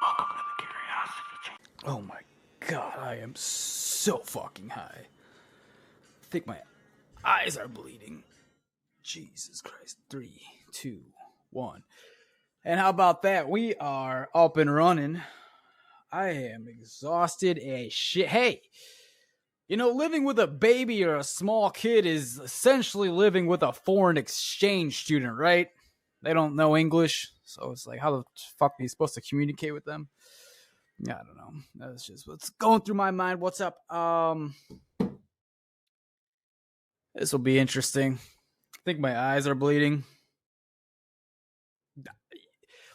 Welcome to the Curiosity Chamber. Oh my god, I am so fucking high. I think my eyes are bleeding. Jesus Christ. 3, 2, 1. And how about that? We are up and running. I am exhausted as shit. Hey, you know, living with a baby or a small kid is essentially living with a foreign exchange student, right? They don't know English, so it's like, how the fuck are you supposed to communicate with them? Yeah, I don't know. That's just what's going through my mind. What's up? This will be interesting. I think my eyes are bleeding.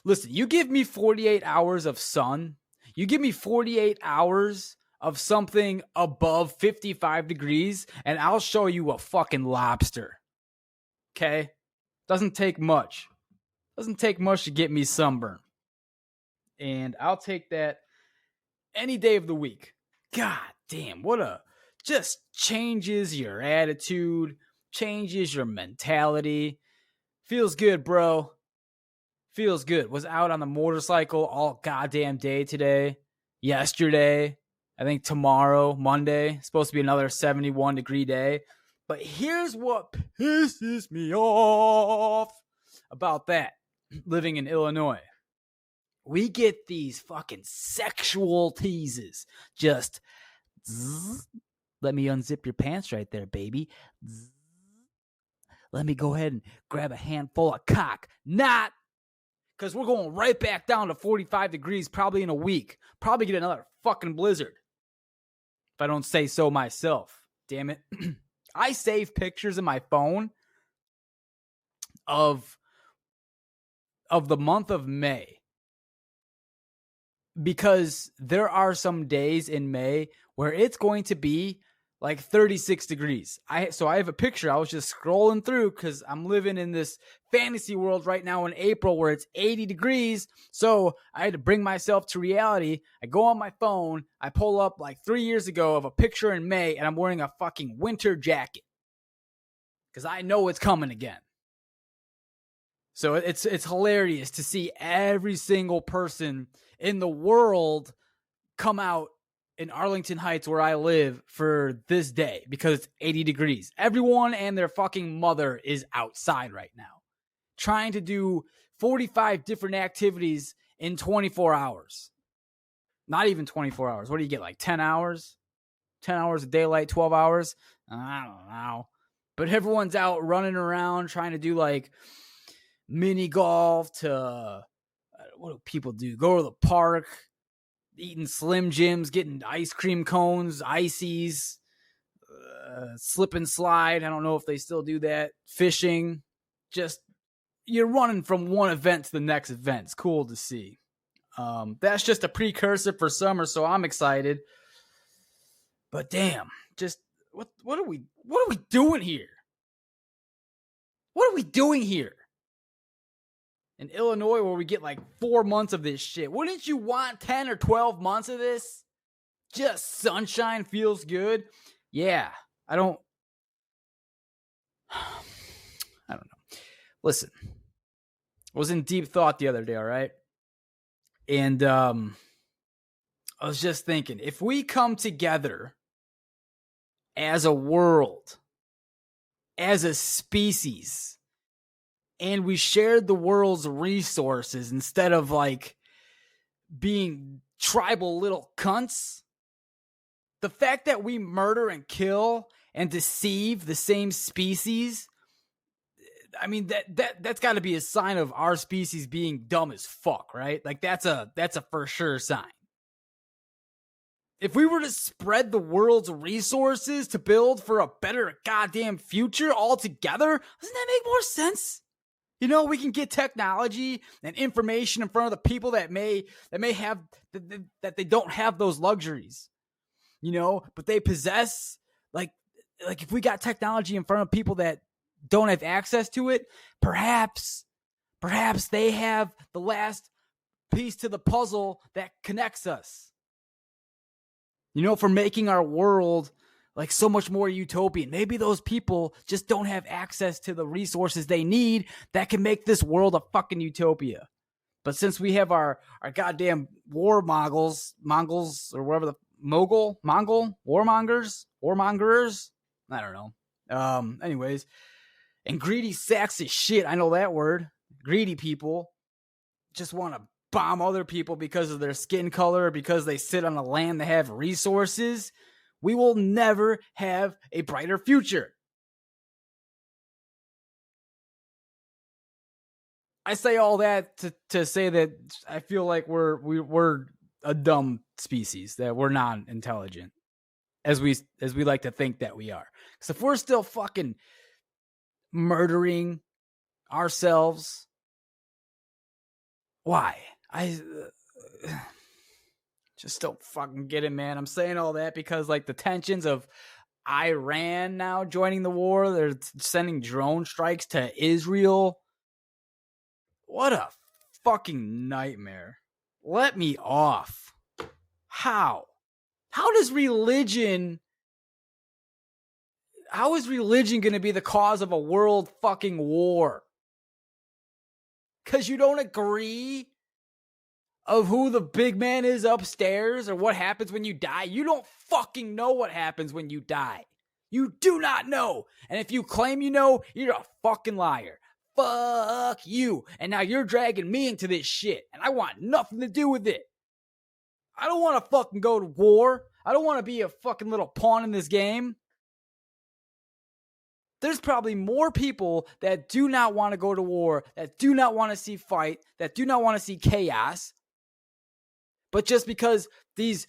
Listen, you give me 48 hours of sun. You give me 48 hours of something above 55 degrees, and I'll show you a fucking lobster. Okay? Doesn't take much. Doesn't take much to get me sunburn. And I'll take that any day of the week. God damn, what a... Just changes your attitude, changes your mentality. Feels good, bro. Feels good. Was out on the motorcycle all goddamn day today. Yesterday. I think tomorrow, Monday, supposed to be another 71 degree day. But here's what pisses me off about that, living in Illinois. We get these fucking sexual teases. Just, zzz, let me unzip your pants right there, baby. Zzz, let me go ahead and grab a handful of cock. Not, because we're going right back down to 45 degrees probably in a week. Probably get another fucking blizzard. If I don't say so myself. Damn it. I save pictures in my phone of the month of May. Because there are some days in May where it's going to be like 36 degrees. So I have a picture. I was just scrolling through because I'm living in this fantasy world right now in April where it's 80 degrees. So I had to bring myself to reality. I go on my phone. I pull up like 3 years ago of a picture in May, and I'm wearing a fucking winter jacket because I know it's coming again. So it's hilarious to see every single person in the world come out in Arlington Heights where I live for this day because it's 80 degrees. Everyone and their fucking mother is outside right now trying to do 45 different activities in 24 hours. Not even 24 hours. What do you get, like 10 hours? 10 hours of daylight, 12 hours? I don't know. But everyone's out running around trying to do like mini golf to, what do people do? Go to the park, eating Slim Jims, getting ice cream cones, ices, slip and slide. I don't know if they still do that. Fishing. Just, you're running from one event to the next event. It's cool to see. That's just a precursor for summer, so I'm excited. But damn, just what are we doing here? What are we doing here? In Illinois, where we get like 4 months of this shit. Wouldn't you want 10 or 12 months of this? Just sunshine feels good. Yeah, I don't know. Listen, I was in deep thought the other day, all right? And I was just thinking, if we come together as a world, as a species, and we shared the world's resources instead of like being tribal little cunts, the fact that we murder and kill and deceive the same species, I mean, that's got to be a sign of our species being dumb as fuck, right? Like that's a for sure sign. If we were to spread the world's resources to build for a better goddamn future all together, doesn't that make more sense? You know, we can get technology and information in front of the people that may have that they don't have those luxuries. You know, but they possess like if we got technology in front of people that don't have access to it, perhaps they have the last piece to the puzzle that connects us. You know, for making our world like so much more utopian. Maybe those people just don't have access to the resources they need that can make this world a fucking utopia. But since we have our goddamn war Mongols, or whatever the Mongol, warmongers, I don't know. Anyways, and greedy sacks of shit, I know that word. Greedy people just want to bomb other people because of their skin color, because they sit on a land that have resources. We will never have a brighter future. I say all that to say that I feel like we're a dumb species, that we're not intelligent as we like to think that we are. Because if we're still fucking murdering ourselves, why? I just don't fucking get it, man. I'm saying all that because like the tensions of Iran now joining the war, they're sending drone strikes to Israel. What a fucking nightmare. Let me off. How? How is religion going to be the cause of a world fucking war? Because you don't agree of who the big man is upstairs or what happens when you die? You don't fucking know what happens when you die. You do not know. And if you claim you know, you're a fucking liar. Fuck you. And now you're dragging me into this shit. And I want nothing to do with it. I don't want to fucking go to war. I don't want to be a fucking little pawn in this game. There's probably more people that do not want to go to war, that do not want to see fight, that do not want to see chaos. But just because these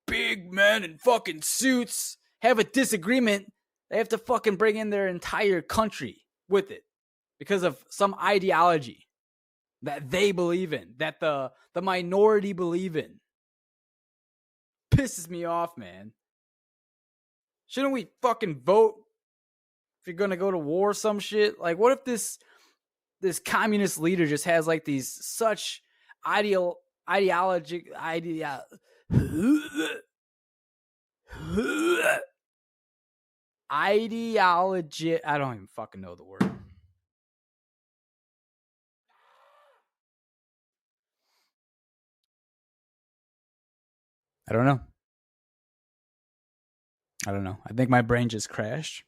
big men in fucking suits have a disagreement, they have to fucking bring in their entire country with it because of some ideology that they believe in, that the minority believe in. Pisses me off, man. Shouldn't we fucking vote if you're gonna go to war or some shit? Like, what if this communist leader just has like these such ideology, I don't even fucking know the word. I don't know. I think my brain just crashed.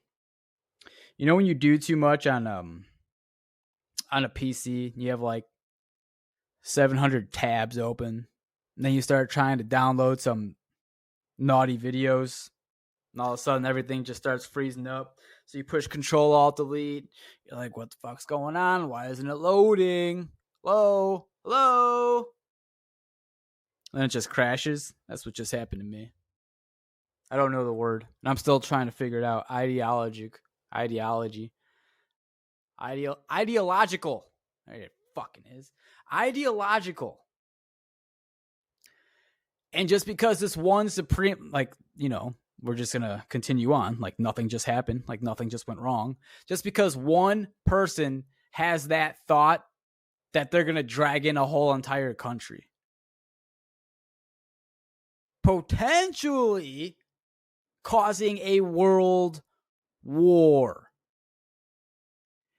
You know when you do too much on a PC, you have like 700 tabs open, and then you start trying to download some naughty videos, and all of a sudden everything just starts freezing up. So you push Control Alt Delete. You're like, what the fuck's going on? Why isn't it loading? Hello? And then it just crashes. That's what just happened to me. I don't know the word, and I'm still trying to figure it out. Ideological. There it fucking is. Ideological. And just because this one supreme, like, you know, we're just going to continue on. Like nothing just happened. Like nothing just went wrong. Just because one person has that thought that they're going to drag in a whole entire country. Potentially causing a world war.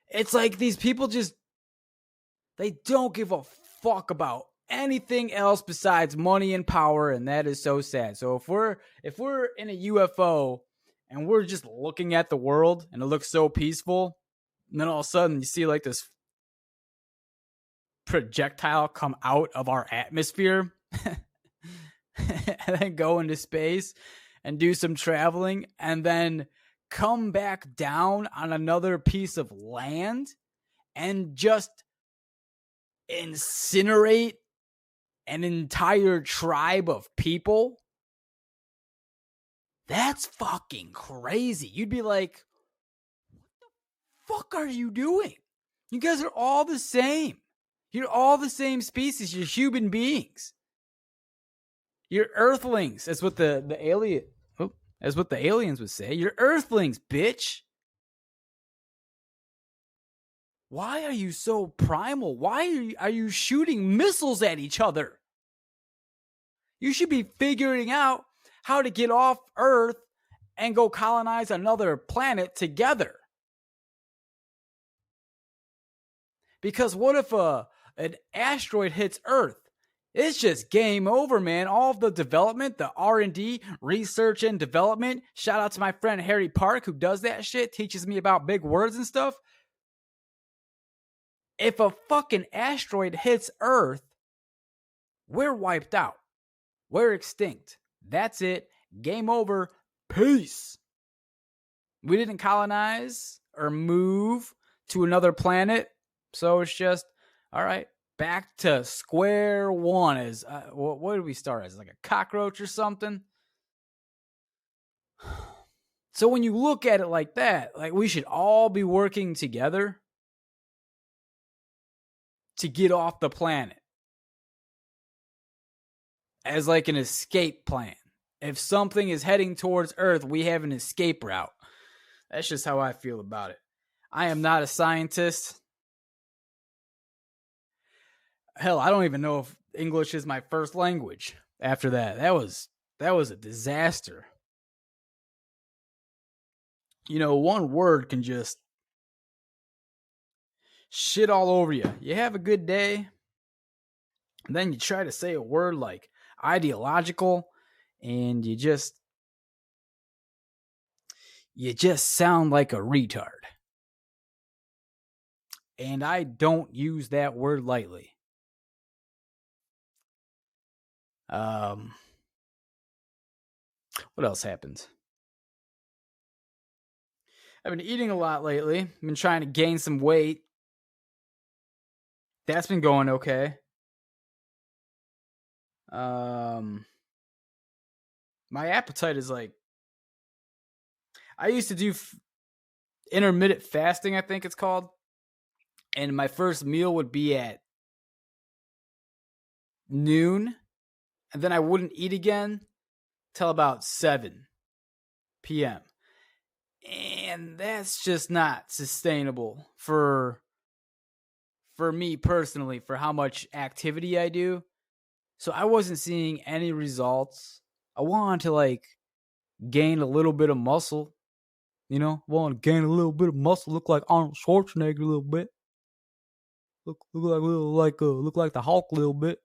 It's like these people just, they don't give a fuck about anything else besides money and power, and that is so sad. So if we're in a UFO and we're just looking at the world and it looks so peaceful, and then all of a sudden you see like this projectile come out of our atmosphere and then go into space and do some traveling and then come back down on another piece of land and just incinerate an entire tribe of people. That's fucking crazy. You'd be like, what the fuck are you doing? You guys are all the same. You're all the same species. You're human beings. You're earthlings. That's what the aliens would say. You're earthlings, bitch. Why are you so primal? Why are you shooting missiles at each other? You should be figuring out how to get off Earth and go colonize another planet together. Because what if a an asteroid hits Earth, it's just game over, man. All of the development, the R&D, research and development. Shout out to my friend Harry Park who does that shit, teaches me about big words and stuff. If a fucking asteroid hits Earth, we're wiped out. We're extinct. That's it. Game over. Peace. We didn't colonize or move to another planet. So it's just, all right, back to square one. As what did we start as? Like a cockroach or something? So when you look at it like that, like we should all be working together to get off the planet as like an escape plan. If something is heading towards Earth, we have an escape route. That's just how I feel about it. I am not a scientist. Hell, I don't even know if English is my first language. After that, that was a disaster. You know, one word can just shit all over you. You have a good day, and then you try to say a word like ideological, and you just sound like a retard. And I don't use that word lightly. What else happened? I've been eating a lot lately. I've been trying to gain some weight. That's been going okay. My appetite is like, I used to do intermittent fasting, I think it's called. And my first meal would be at noon. And then I wouldn't eat again till about 7 p.m. And that's just not sustainable for me personally, for how much activity I do. So I wasn't seeing any results. I wanted to like gain a little bit of muscle, you know, want to gain a little bit of muscle, look like Arnold Schwarzenegger a little bit, look like the Hulk a little bit,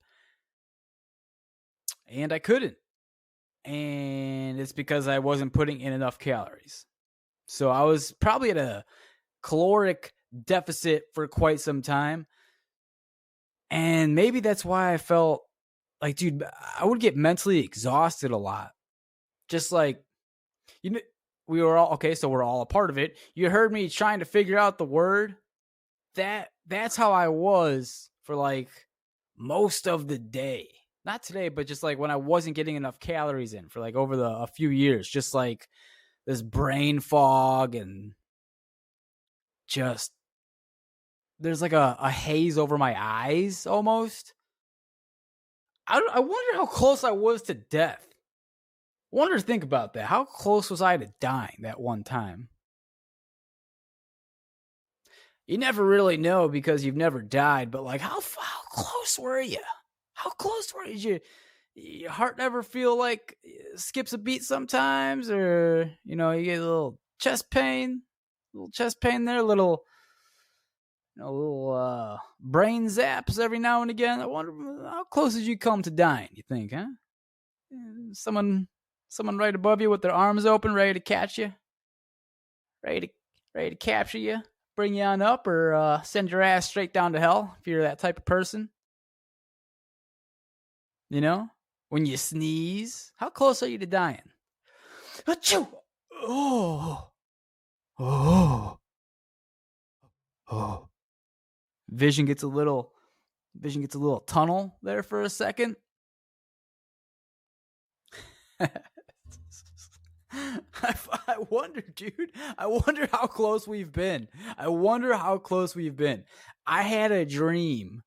and I couldn't, and it's because I wasn't putting in enough calories. So I was probably at a caloric deficit for quite some time, and maybe that's why I felt like, dude, I would get mentally exhausted a lot. Just like, you know, we were all, okay, so we're all a part of it. You heard me trying to figure out the word. That's how I was for like most of the day. Not today, but just like when I wasn't getting enough calories in for like over a few years. Just like this brain fog and just there's like a haze over my eyes almost. I wonder how close I was to death. I wonder to think about that. How close was I to dying that one time? You never really know because you've never died, but like how close were you? How close were you? Your heart never feel like skips a beat sometimes, or you know, you get a little chest pain there, a little brain zaps every now and again. I wonder how close did you come to dying, you think, huh? Someone right above you with their arms open, ready to catch you, ready to capture you, bring you on up, or send your ass straight down to hell if you're that type of person. You know, when you sneeze, how close are you to dying? Achoo! Oh, oh, oh. Vision gets a little tunnel there for a second. I wonder, dude. I wonder how close we've been. I had a dream.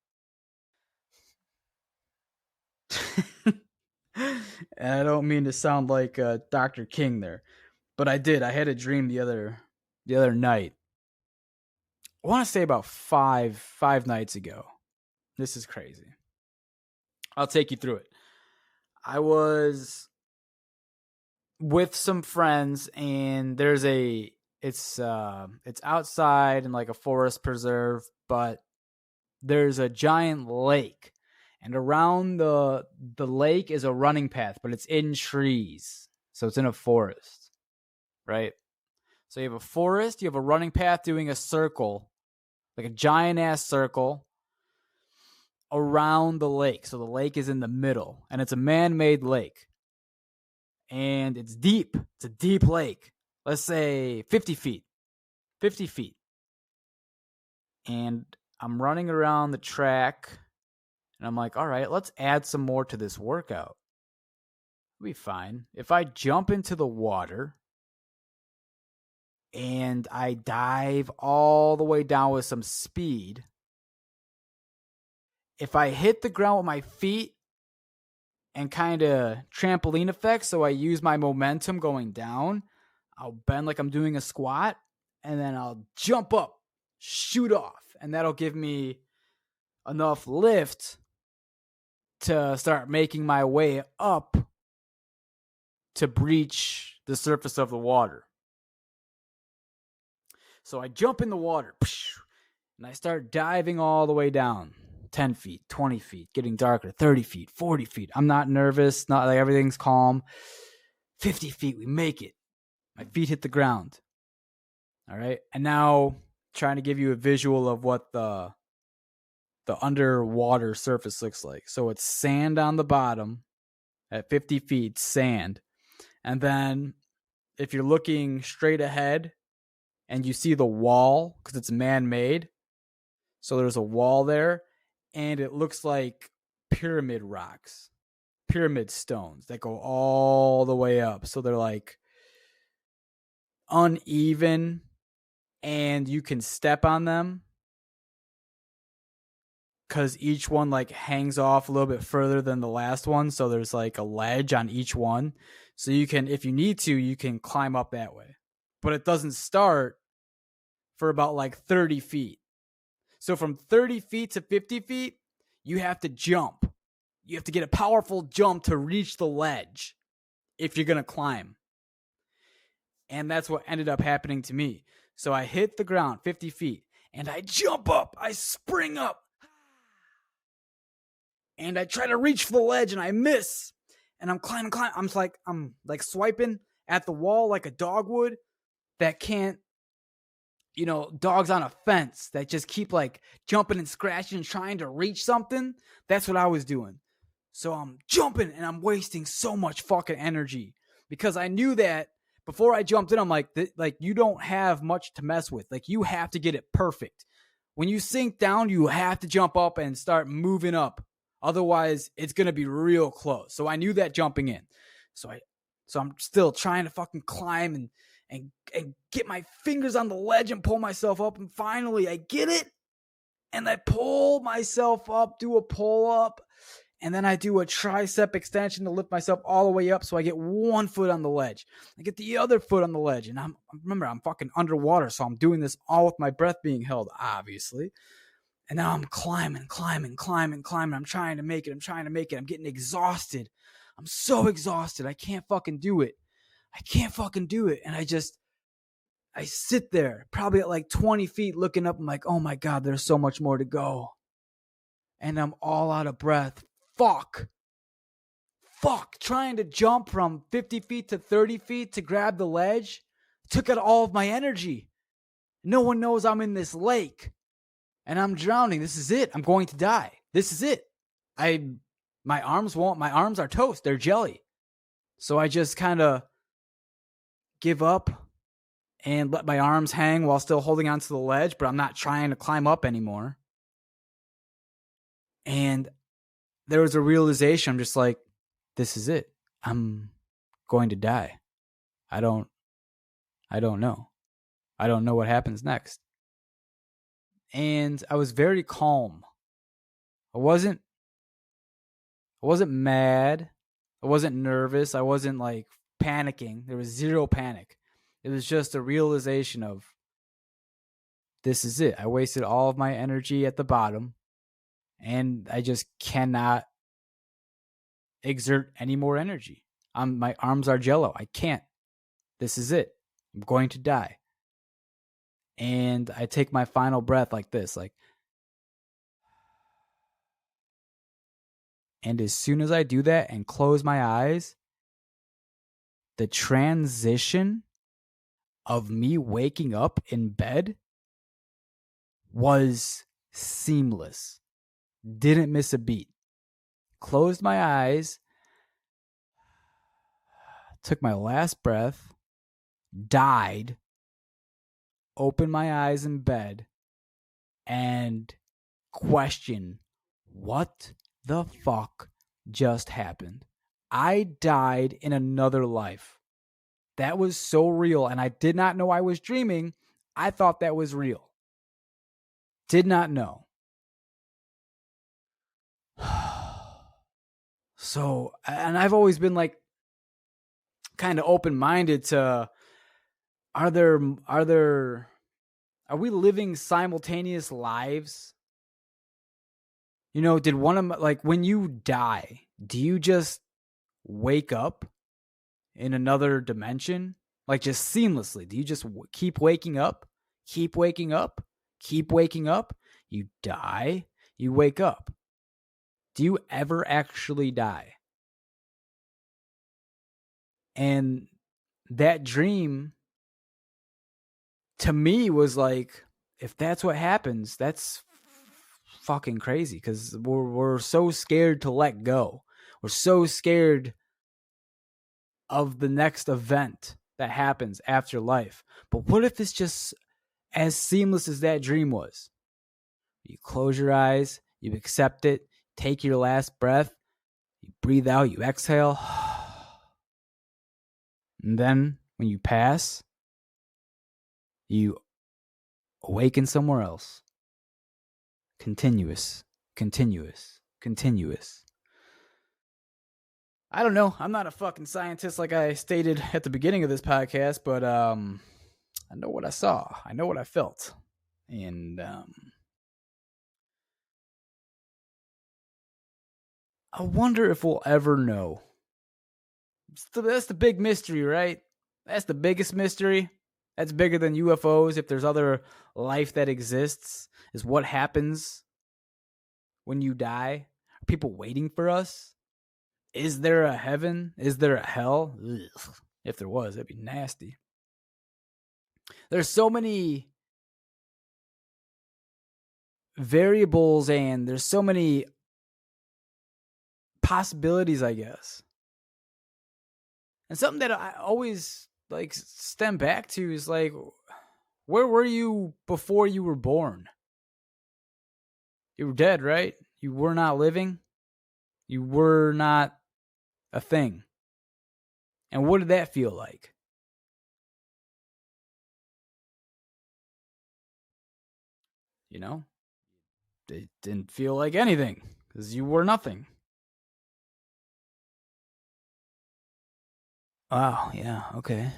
And I don't mean to sound like Dr. King there, but I did. I had a dream the other night. I want to say about five nights ago. This is crazy. I'll take you through it. I was with some friends, and it's outside in like a forest preserve, but there's a giant lake, and around the lake is a running path, but it's in trees. So it's in a forest, right? So you have a forest, you have a running path doing a circle, like a giant ass circle around the lake. So the lake is in the middle, and it's a man-made lake. And it's deep. It's a deep lake. Let's say 50 feet. 50 feet. And I'm running around the track, and I'm like, all right, let's add some more to this workout. It'll be fine. If I jump into the water and I dive all the way down with some speed, if I hit the ground with my feet and kind of trampoline effect, so I use my momentum going down, I'll bend like I'm doing a squat, and then I'll jump up, shoot off, and that'll give me enough lift to start making my way up to breach the surface of the water. So I jump in the water, and I start diving all the way down. 10 feet, 20 feet, getting darker, 30 feet, 40 feet. I'm not nervous, not like everything's calm. 50 feet, we make it. My feet hit the ground. All right. And now trying to give you a visual of what the underwater surface looks like. So it's sand on the bottom at 50 feet, sand. And then if you're looking straight ahead and you see the wall, because it's man-made, so there's a wall there, and it looks like pyramid rocks, pyramid stones that go all the way up. So they're like uneven, and you can step on them because each one like hangs off a little bit further than the last one. So there's like a ledge on each one. So you can, if you need to, you can climb up that way. But it doesn't start for about like 30 feet. So from 30 feet to 50 feet, you have to jump. You have to get a powerful jump to reach the ledge if you're going to climb. And that's what ended up happening to me. So I hit the ground 50 feet and I jump up. I spring up. And I try to reach for the ledge and I miss. And I'm climbing. I'm like swiping at the wall like a dog would that can't, dogs on a fence that just keep like jumping and scratching and trying to reach something. That's what I was doing. So I'm jumping and I'm wasting so much fucking energy because I knew that before I jumped in, I'm like, you don't have much to mess with. Like, you have to get it perfect. When you sink down, you have to jump up and start moving up. Otherwise, it's going to be real close. So I knew that jumping in. So I'm still trying to fucking climb and get my fingers on the ledge and pull myself up. And finally, I get it. And I pull myself up, do a pull up. And then I do a tricep extension to lift myself all the way up. So I get one foot on the ledge. I get the other foot on the ledge. And I'm fucking underwater. So I'm doing this all with my breath being held, obviously. And now I'm climbing. I'm trying to make it. I'm getting exhausted. I'm so exhausted. I can't fucking do it. And I sit there probably at like 20 feet looking up. I'm like, oh my God, there's so much more to go. And I'm all out of breath. Fuck. Trying to jump from 50 feet to 30 feet to grab the ledge took out all of my energy. No one knows I'm in this lake. And I'm drowning. This is it. I'm going to die. This is it. My arms are toast. They're jelly. So I just kind of give up and let my arms hang while still holding onto the ledge, but I'm not trying to climb up anymore. And there was a realization. I'm just like, this is it. I'm going to die. I don't know. I don't know what happens next. And I was very calm. I wasn't mad. I wasn't nervous. I wasn't like panicking. There was zero panic. It was just a realization of, this is it. I wasted all of my energy at the bottom and I just cannot exert any more energy. My arms are jello. I can't. This is it. I'm going to die. And I take my final breath like this, like, And as soon as I do that and close my eyes, the transition of me waking up in bed was seamless. Didn't miss a beat. Closed my eyes, took my last breath, died, opened my eyes in bed, and questioned what the fuck just happened. I died in another life. That was so real, and I did not know I was dreaming. I thought that was real. Did not know. So, and I've always been like kind of open-minded to are we living simultaneous lives? You know, did one of my, like when you die, do you just wake up in another dimension? Like just seamlessly? Do you just keep waking up? Keep waking up? Keep waking up? You die, you wake up. Do you ever actually die? And that dream to me was like, if that's what happens, that's fucking crazy because we're so scared to let go. We're so scared of the next event that happens after life. But what if it's just as seamless as that dream was? You close your eyes, you accept it, take your last breath, you breathe out, you exhale. And then when you pass, you awaken somewhere else. Continuous, continuous, continuous. I don't know. I'm not a fucking scientist like I stated at the beginning of this podcast, but I know what I saw. I know what I felt. And I wonder if we'll ever know. That's the big mystery, right? That's the biggest mystery. That's bigger than UFOs. If there's other life that exists, is what happens when you die. Are people waiting for us? Is there a heaven? Is there a hell? Ugh. If there was, that'd be nasty. There's so many variables and there's so many possibilities, I guess. And something that I always like stem back to is like, where were you before you were born? You were dead, right? You were not living. You were not a thing. And what did that feel like? You know, it didn't feel like anything because you were nothing. Wow, yeah, okay.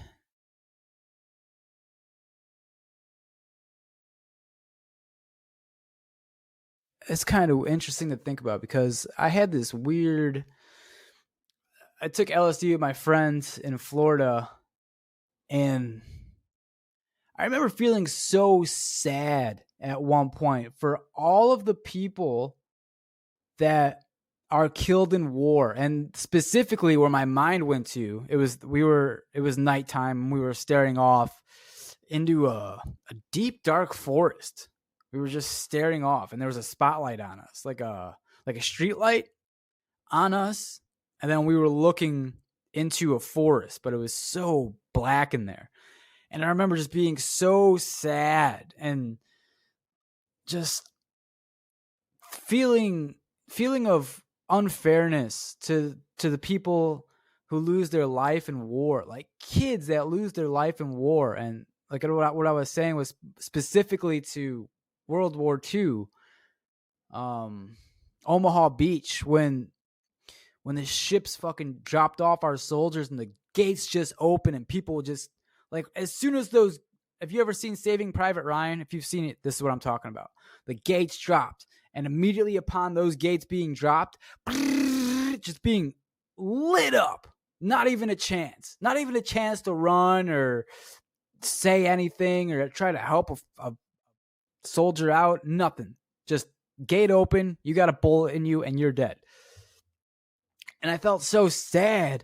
It's kind of interesting to think about because I had this weird. I took LSD with my friends in Florida, and I remember feeling so sad at one point for all of the people that are killed in war, and specifically where my mind went to, it was nighttime and we were staring off into a deep dark forest. We were just staring off and there was a spotlight on us, like a street light on us, and then we were looking into a forest, but it was so black in there. And I remember just being so sad and just feeling of unfairness to the people who lose their life in war, like kids that lose their life in war. And like what I was saying was specifically to World War II, Omaha Beach, when the ships fucking dropped off our soldiers and the gates just open and people just like, as soon as those, have you ever seen Saving Private Ryan? If you've seen it, this is what I'm talking about. The gates dropped, and immediately upon those gates being dropped, just being lit up. Not even a chance. Not even a chance to run or say anything or try to help a soldier out. Nothing. Just gate open. You got a bullet in you, and you're dead. And I felt so sad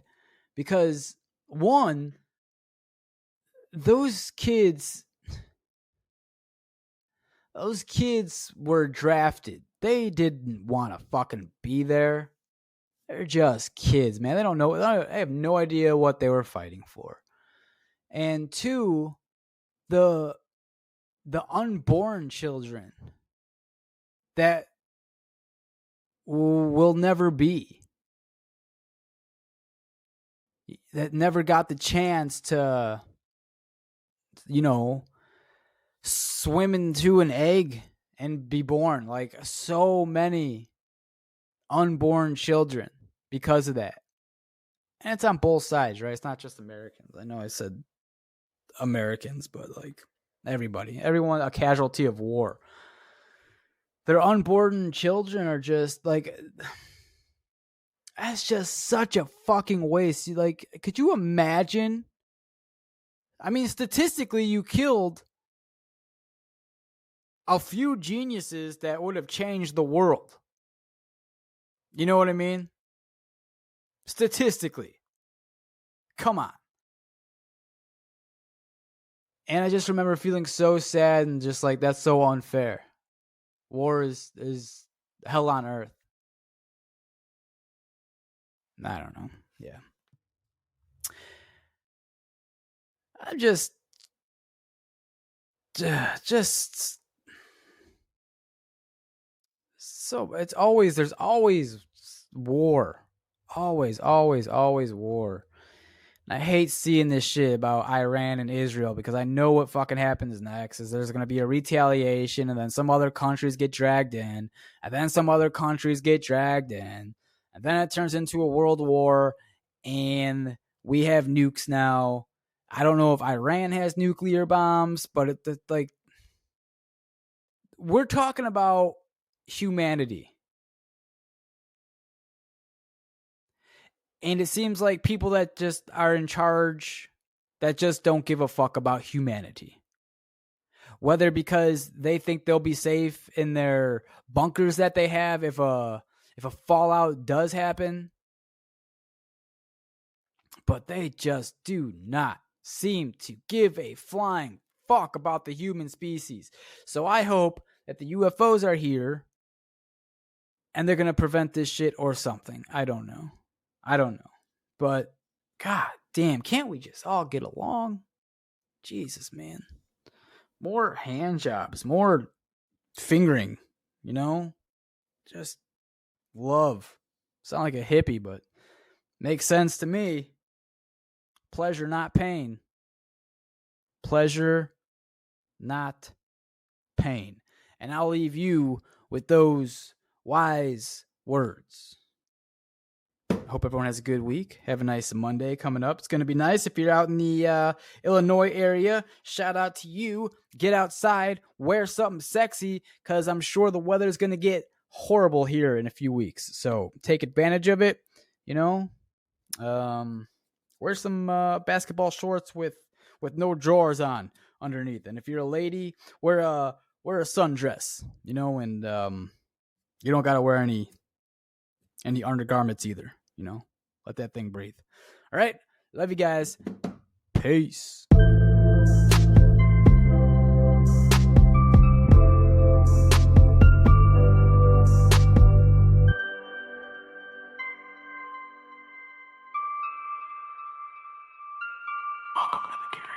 because, one, those kids were drafted. They didn't want to fucking be there. They're just kids, man. They don't know. They have no idea what they were fighting for. And two, the unborn children that will never be, that never got the chance to, swim into an egg and be born. Like, so many unborn children because of that. And it's on both sides, right? It's not just Americans. I know I said Americans, but like everyone a casualty of war. Their unborn children are just like, that's just such a fucking waste. Like, could you imagine? I mean, statistically, you killed a few geniuses that would have changed the world. You know what I mean? Statistically. Come on. And I just remember feeling so sad and just like, that's so unfair. War is hell on earth. I don't know. Yeah. I'm just so, there's always war. Always war. And I hate seeing this shit about Iran and Israel because I know what fucking happens next is there's going to be a retaliation, and then some other countries get dragged in, and then some other countries get dragged in, and then it turns into a world war, and we have nukes now. I don't know if Iran has nuclear bombs, but we're talking about humanity. And it seems like people that just are in charge that just don't give a fuck about humanity. Whether because they think they'll be safe in their bunkers that they have if a fallout does happen. But they just do not seem to give a flying fuck about the human species. So I hope that the UFOs are here and they're going to prevent this shit or something. I don't know. But god damn, can't we just all get along? Jesus, man. More hand jobs, more fingering, Just love. Sound like a hippie, but makes sense to me. Pleasure, not pain. Pleasure, not pain. And I'll leave you with those wise words. Hope everyone has a good week. Have a nice Monday coming up. It's going to be nice if you're out in the Illinois area. Shout out to you. Get outside. Wear something sexy because I'm sure the weather is going to get horrible here in a few weeks. So take advantage of it. Wear some basketball shorts with no drawers on underneath. And if you're a lady, wear a sundress. And you don't got to wear any undergarments either. Let that thing breathe. All right. Love you guys. Peace. Welcome to the Curiosity